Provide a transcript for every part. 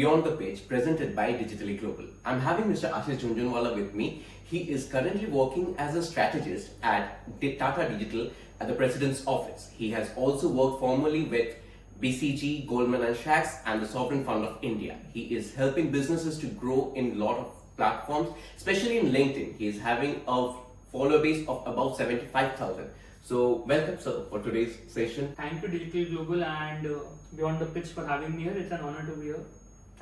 Beyond the Page, presented by Digitally Global. I'm having Mr. Aashish Jhunjhunwala with me. He is currently working as a strategist at Tata Digital at the President's Office. He has also worked formally with BCG, Goldman & Sachs and the Sovereign Fund of India. He is helping businesses to grow in a lot of platforms, especially in LinkedIn. He is having a follower base of about 75,000. So welcome, sir, for today's session. Thank you, Digital Global and Beyond the Pitch for having me here. It's an honor to be here.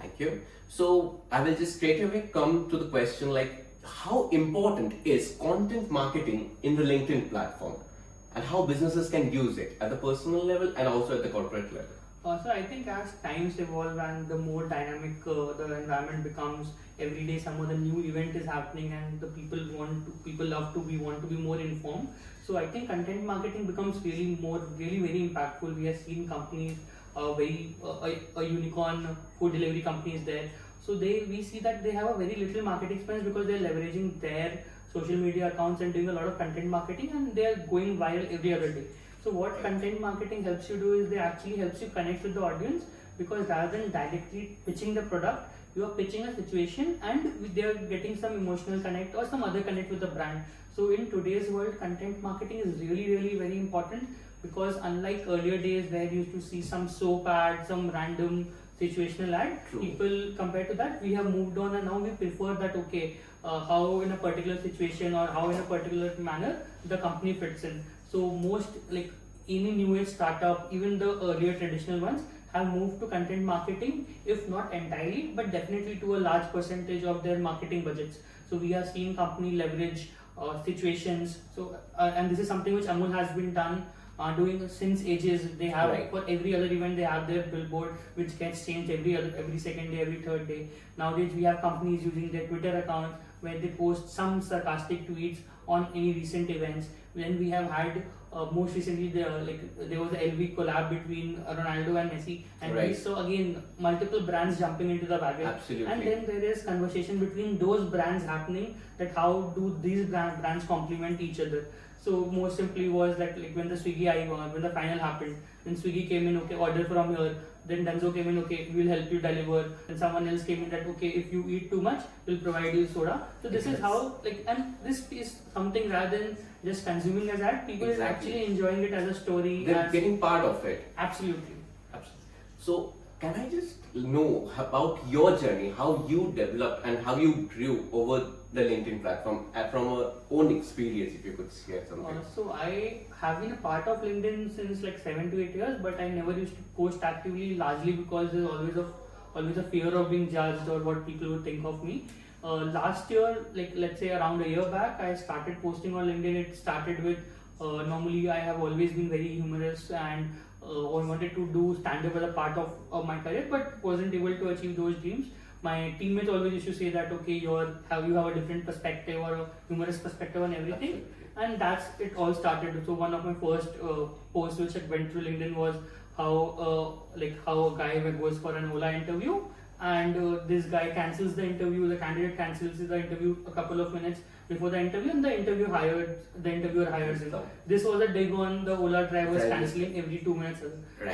Thank you. So I will just straight away come to the question like, how important is content marketing in the LinkedIn platform and how businesses can use it at the personal level and also at the corporate level? So I think as times evolve and the more dynamic the environment becomes, every day some other new event is happening and the people want to be more informed. So I think content marketing becomes really very impactful. We have seen companies, a unicorn food delivery company is there. So we see that they have a very little marketing expense because they are leveraging their social media accounts and doing a lot of content marketing, and they are going viral every other day. So what content marketing helps you do is they actually helps you connect with the audience, because rather than directly pitching the product, you are pitching a situation and they are getting some emotional connect or some other connect with the brand. So in today's world, content marketing is really very important, because unlike earlier days where you used to see some soap ad, some random situational ad, True. People compared to that, we have moved on and now we prefer that how in a particular situation or how in a particular manner the company fits in. So most like any new age startup, even the earlier traditional ones, have moved to content marketing, if not entirely, but definitely to a large percentage of their marketing budgets. So we have seen company leverage situations. So and this is something which Amul has been doing since ages. They have for every other event they have their billboard, which gets changed every second day, every third day. Nowadays we have companies using their Twitter account where they post some sarcastic tweets on any recent events. Then we have had most recently there was a LV collab between Ronaldo and Messi, and we saw again multiple brands jumping into the wagon. Absolutely. And then there is conversation between those brands happening, that how do these brands complement each other. So most simply was that like when the when the final happened, then Swiggy came in, okay, order from here. Then Dunzo came in, okay, we'll help you deliver. And someone else came in that, okay, if you eat too much, we'll provide you soda. So this is how and this is something rather than just consuming as ad, people is actually enjoying it as a story. They're getting part of it. Absolutely. So can I just know about your journey, how you developed and how you grew over the LinkedIn platform from your own experience, if you could share something? So I have been a part of LinkedIn since like 7 to 8 years, but I never used to post actively, largely because there's always a fear of being judged or what people would think of me. Last year, like let's say around a year back, I started posting on LinkedIn. It started with normally I have always been very humorous and I wanted to do stand-up as a part of my career, but wasn't able to achieve those dreams. My teammates always used to say that okay, you have a different perspective or a humorous perspective on everything. And that's it all started. So one of my first posts which I went through LinkedIn was how a guy goes for an Ola interview, and this guy cancels the interview. The candidate cancels the interview a couple of minutes before the interview, and the interviewer hires him. This was a dig on the Ola drivers cancelling every 2 minutes.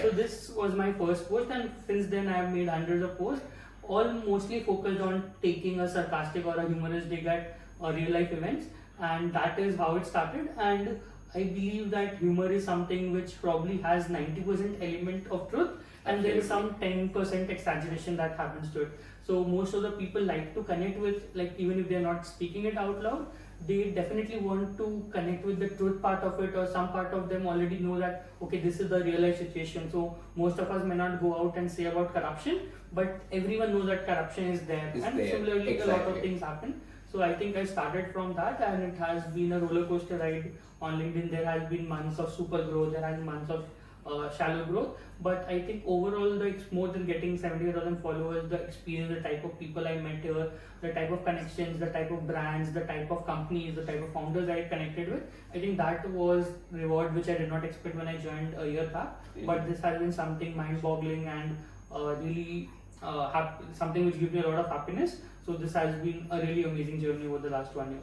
So this was my first post, and since then I have made hundreds of posts, all mostly focused on taking a sarcastic or a humorous dig at real life events, and that is how it started. And I believe that humor is something which probably has 90% element of truth, and there is some 10% exaggeration that happens to it. So most of the people like to connect with, like even if they are not speaking it out loud, they definitely want to connect with the truth part of it, or some part of them already know that okay, this is the real life situation. So most of us may not go out and say about corruption, but everyone knows that corruption is there, similarly a lot of things happen. So I think I started from that, and it has been a roller coaster ride on LinkedIn. There has been months of super growth, there has been months of shallow growth, but I think overall it's more than getting 70,000 followers. The experience, the type of people I met here, the type of connections, the type of brands, the type of companies, the type of founders I connected with, I think that was reward which I did not expect when I joined a year back. But this has been something mind-boggling and really something which gives me a lot of happiness. So this has been a really amazing journey over the last 1 year.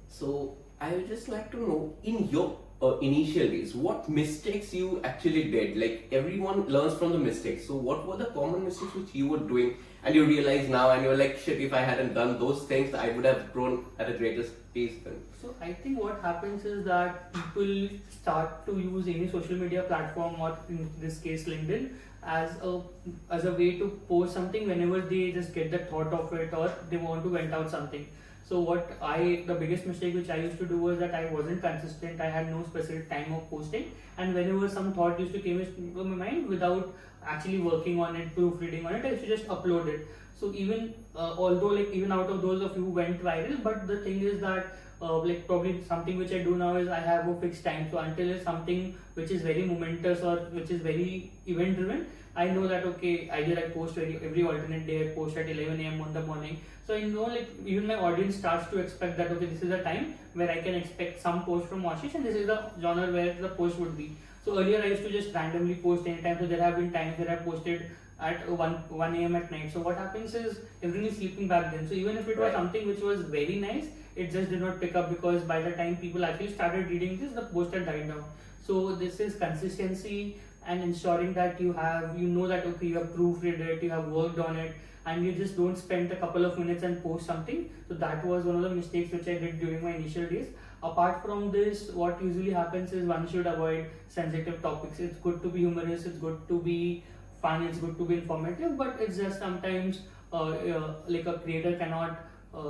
So I would just like to know, in your initial days, what mistakes you actually did? Like everyone learns from the mistakes. So what were the common mistakes which you were doing and you realize now and you're like, shit, if I hadn't done those things, I would have grown at a greater pace then. So I think what happens is that people start to use any social media platform, or in this case LinkedIn, as a way to post something whenever they just get the thought of it or they want to vent out something. So the biggest mistake which I used to do was that I wasn't consistent. I had no specific time of posting, and whenever some thought used to come into my mind without actually working on it, proofreading on it, I used to just upload it. So even although like even out of those a few went viral, but the thing is that like probably something which I do now is I have a fixed time. So until it's something which is very momentous or which is very event driven, I know that okay, either I post every alternate day, I post at 11 a.m. on the morning. So I know like even my audience starts to expect that okay, this is the time where I can expect some post from Aashish, and this is the genre where the post would be. So earlier I used to just randomly post anytime. So there have been times where I posted at 1 a.m. at night. So what happens is everyone is sleeping back then. So even if it was something which was very nice, it just did not pick up because by the time people actually started reading this, the post had died down. So this is consistency and ensuring that you know that okay, you have proofread it, you have worked on it, and you just don't spend a couple of minutes and post something. So that was one of the mistakes which I did during my initial days. Apart from this, what usually happens is one should avoid sensitive topics. It's good to be humorous, it's good to be fun, it's good to be informative, but it's just sometimes like a creator cannot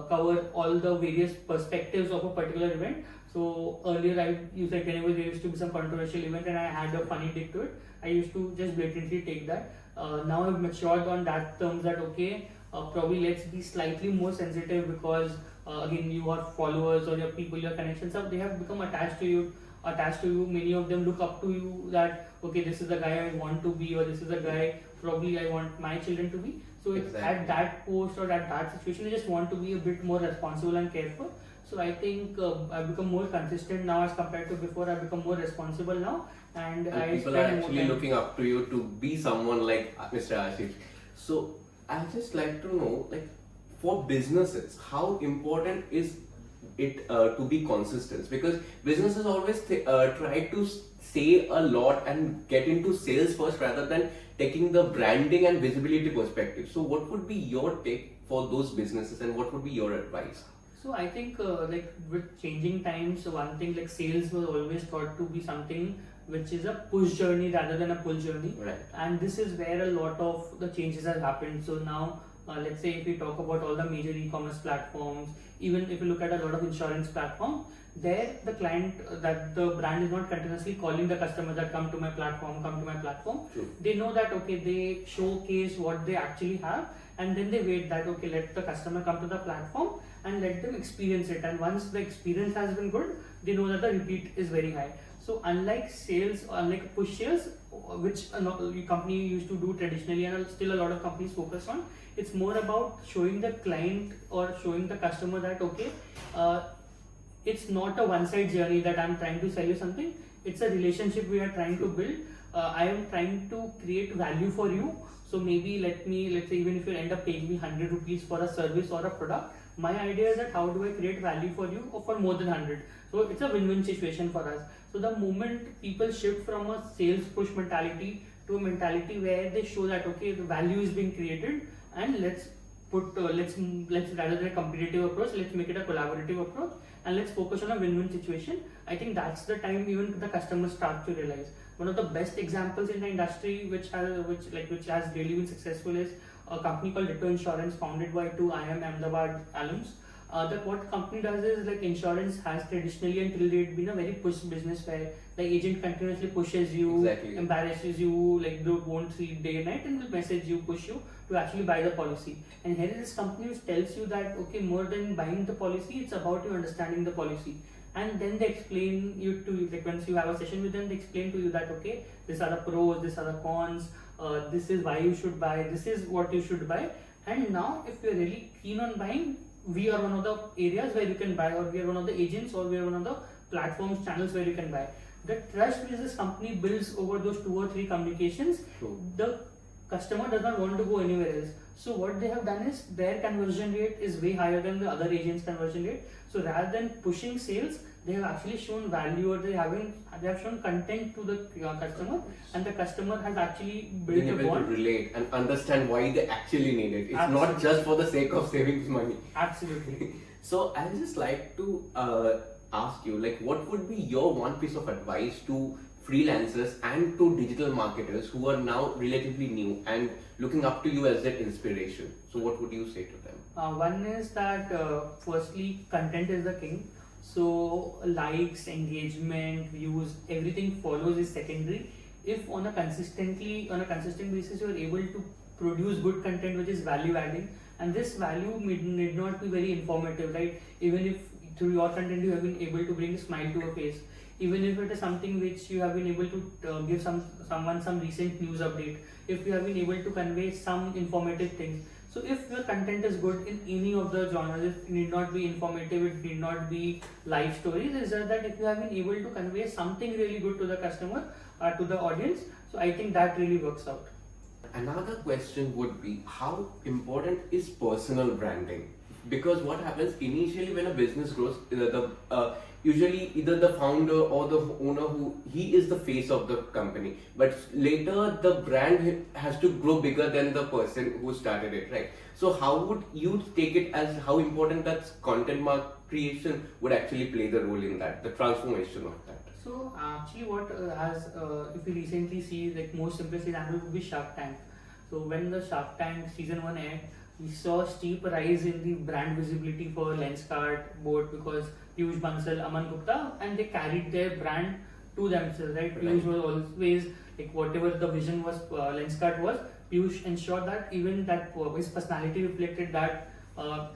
cover all the various perspectives of a particular event. So earlier I used like whenever there used to be some controversial event and I had a funny take to it, I used to just blatantly take that. Now I've matured on that terms that okay, probably let's be slightly more sensitive because again your followers or your people, your connections, they have become attached to you. Many of them look up to you that okay, this is the guy I want to be, or this is the guy probably I want my children to be. So at that post or at that situation, I just want to be a bit more responsible and careful. So I think I've become more consistent now as compared to before. I've become more responsible now, and I people are actually looking up to you to be someone like Mr. Aashish. So I just like to know, like, for businesses, how important is it to be consistent? Because businesses always try to say a lot and get into sales first rather than taking the branding and visibility perspective. So what would be your take for those businesses and what would be your advice? So I think like with changing times, one thing like sales was always thought to be something which is a push journey rather than a pull journey. Right. And this is where a lot of the changes have happened. So now let's say if we talk about all the major e-commerce platforms, even if you look at a lot of insurance platforms, there the client that the brand is not continuously calling the customer that come to my platform. True. They know that okay, they showcase what they actually have, and then they wait that okay, let the customer come to the platform and let them experience it, and once the experience has been good, they know that the repeat is very high. So unlike sales, unlike push sales, which a company used to do traditionally and still a lot of companies focus on, it's more about showing the client or showing the customer that okay, it's not a one-side journey that I'm trying to sell you something. It's a relationship we are trying to build. I am trying to create value for you. So maybe let's say even if you end up paying me 100 rupees for a service or a product, my idea is that how do I create value for you or for more than 100. So it's a win-win situation for us. So the moment people shift from a sales push mentality to a mentality where they show that okay, the value is being created, and let's rather than a competitive approach, let's make it a collaborative approach, and let's focus on a win-win situation. I think that's the time even the customers start to realize. One of the best examples in the industry which has really been successful is a company called Ditto Insurance, founded by two IIM Ahmedabad alums. That what company does is like insurance has traditionally until date been a very push business where the agent continuously pushes you, embarrasses you, like they won't see day and night and will message you, push you to actually buy the policy. And here is this company which tells you that okay, more than buying the policy, it's about you understanding the policy. And then they explain you to you, like once you have a session with them, they explain to you that okay, these are the pros, these are the cons, this is why you should buy, this is what you should buy. And now if you're really keen on buying, we are one of the areas where you can buy, or we are one of the agents, or we are one of the platforms, channels where you can buy. The trust which this company builds over those 2 or 3 communications, the customer does not want to go anywhere else. So what they have done is their conversion rate is way higher than the other agents' conversion rate. So rather than pushing sales, they have actually shown value, or they have shown content to the customer, and the customer has actually built Being a able to bond. relate and understand why they actually need it. It's not Absolutely. just for the sake of saving money. Absolutely. So I would just like to ask you, like, what would be your one piece of advice to freelancers and to digital marketers who are now relatively new and looking up to you as their inspiration? So what would you say to them? One is that firstly, content is the king. So likes, engagement, views, everything follows is secondary. If on a consistent basis you are able to produce good content which is value adding, and this value need not be very informative, right? Even if through your content you have been able to bring a smile to a face, even if it is something which you have been able to give someone some recent news update, if you have been able to convey some informative things. So if your content is good in any of the genres, it need not be informative, it need not be life stories, it's just that if you have been able to convey something really good to the customer, to the audience, so I think that really works out. Another question would be, how important is personal branding? Because what happens initially when a business grows, usually either the founder or the owner he is the face of the company, but later the brand has to grow bigger than the person who started it, right? So how would you take it as how important that content creation would actually play the role in that, the transformation of that? So actually, what if you recently see, like most simplest example would be Shark Tank. So when the Shark Tank season 1 aired, we saw a steep rise in the brand visibility for Lenskart boat, because Piyush Bansal, Aman Gupta, and they carried their brand to themselves, right? Piyush was always like whatever the vision was, Lenskart was. Piyush ensured that even that his personality reflected that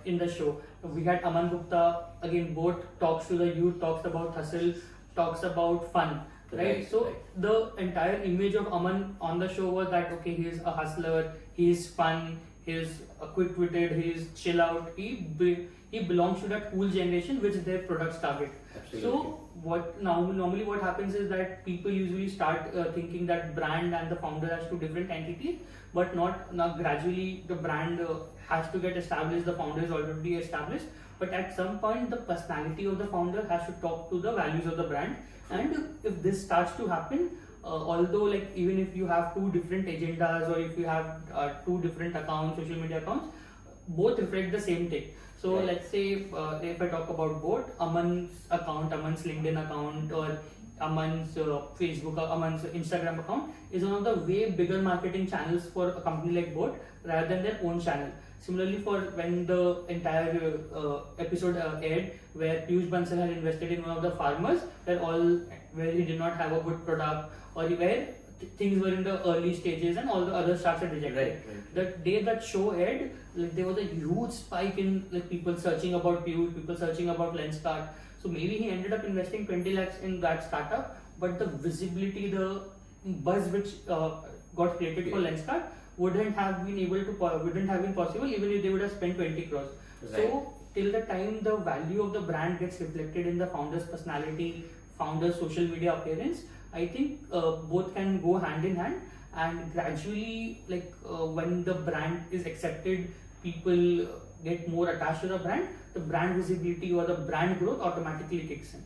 in the show. We had Aman Gupta, again, boat talks to the youth, talks about hustle, talks about fun, right? So the entire image of Aman on the show was that okay, he is a hustler, he is fun, he is quick-witted, he is chill out, he belongs to that cool generation which their products target. Absolutely. So normally what happens is that people usually start thinking that brand and the founder as two different entities, but not now. Gradually the brand has to get established, the founder is already established, but at some point the personality of the founder has to talk to the values of the brand. And if this starts to happen, although like even if you have two different agendas, or if you have two different accounts, social media accounts, both reflect the same thing. So let's say if I talk about both, Aman's account, Aman's LinkedIn account, or Aman's Facebook, Aman's Instagram account is one of the way bigger marketing channels for a company like Boat rather than their own channel. Similarly, for when the entire episode aired, where Piyush Bansal had invested in one of the farmers, where he did not have a good product, or where things were in the early stages and all the other stocks had rejected. Right. The day that show aired, like there was a huge spike in like people searching about Piyush, people searching about Lenskart. So maybe he ended up investing 20 lakhs in that startup, but the visibility, the buzz which got created for Lenskart wouldn't have been possible even if they would have spent 20 crores. Right. So till the time the value of the brand gets reflected in the founder's personality, founder's social media appearance, I think both can go hand in hand, and gradually when the brand is accepted, people get more attached to the brand visibility or the brand growth automatically kicks in.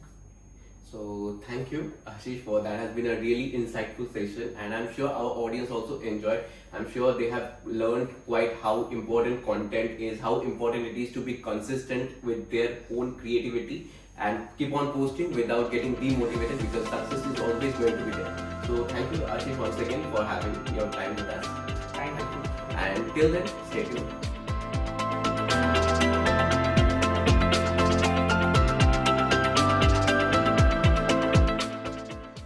So thank you, Aashish, for that. Has been a really insightful session, and I'm sure our audience also enjoyed. I'm sure they have learned quite how important content is, how important it is to be consistent with their own creativity and keep on posting without getting demotivated, because success is always going to be there. So thank you, Aashish, once again for having your time with us. Thank you. And till then, stay tuned.